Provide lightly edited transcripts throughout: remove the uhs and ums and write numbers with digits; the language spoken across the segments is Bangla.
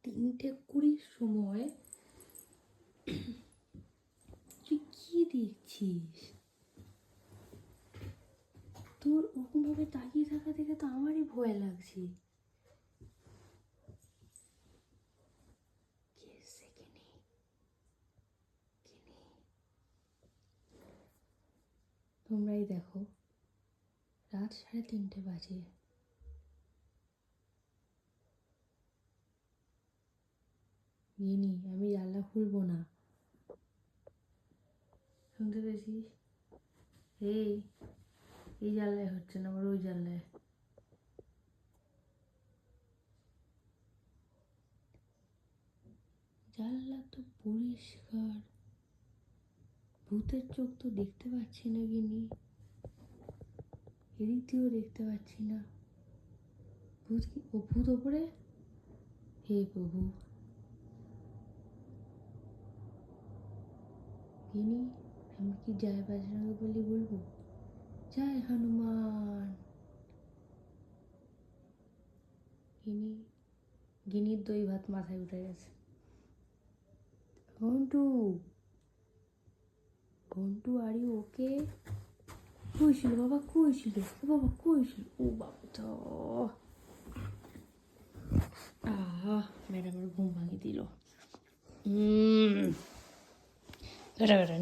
3:20 সময় তুই কি দেখছিস? তোর ওরকম ভাবে তাকিয়ে থাকা দেখে তো আমারই ভয় লাগছে। তোমরাই দেখো, রাত 3:30 বাজে। আমি জানলা খুলবো না। শুনতে পেয়েছিস? এই জানলায় হচ্ছে না, আমার ওই জানলায়। জানলা তো পরিষ্কার, ভূতের চোখ তো দেখতে পাচ্ছি না গিনি, এদিক দিয়েও দেখতে পাচ্ছি না। ভূত ওপরে? হে প্রভু, গিনি আমি কি জয় বজরঙ্গ বলি বলবো? জয় হনুমান। গিনির দই ভাত মাথায় উঠে গেছে। Ghantu, are you okay? কই ছিল বাবা, কই ছিল বাবা, কই ছিল? ও বাবা তো ম্যাডামের ঘুম ভাঙিয়ে দিল।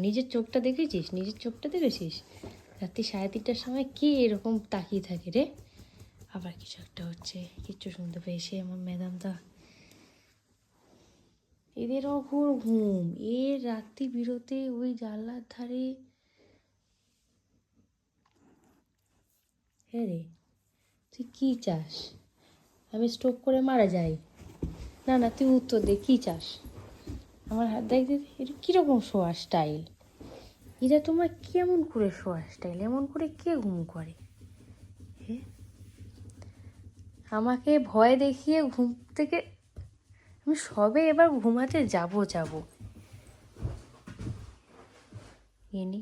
নিজের চোখটা দেখেছিস? রাত্রি 3:30টার সময় কে এরকম তাকিয়ে থাকে রে? আবার কিছু একটা হচ্ছে, কিচ্ছু শুনতে পেয়েছে আমার ম্যাডামটা। এদের অঘোর ঘুম, এর রাত্রি বিরতে ওই জানলার ধারে। হ্যাঁ রে, তুই কি চাস? আমি স্ট্রোক করে মারা যাই? না তুই উত্তর দে, কি চাস? আমার হাত দেখ, এটা কীরকম শোয়ার স্টাইল? এটা তোমার কেমন করে শোয়ার স্টাইল? এমন করে কে ঘুম করে? হ্যাঁ, আমাকে ভয় দেখিয়ে ঘুম থেকে আমি সবে এবার ঘুমাতে যাব। গিনি,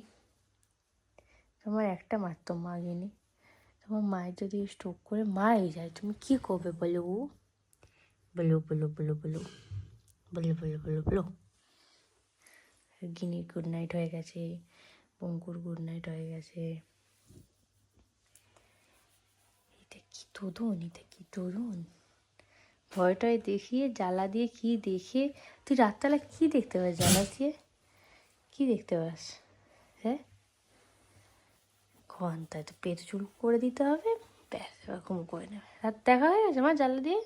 তোমার একটা মাত্র মা গিনি, তোমার মায়ের যদি স্ট্রোক করে মারাই যায়, তুমি কি করবে বলো? বলো। গিনির গুড নাইট হয়ে গেছে, পঙ্কুর গুড নাইট হয়ে গেছে। এটা কি তোদন ভয়টায় দেখিয়ে জ্বালা দিয়ে কি দেখে? তুই রাতবেলা কি দেখতে পাস জ্বালা দিয়ে? কি দেখতে পাস? হ্যাঁ, ঘন্টায় তো পেট চুল করে দিতে হবে, ব্যাস এরকম করে নেবে। রাত দেখা হয়ে গেছে আমার জ্বালা দিয়ে।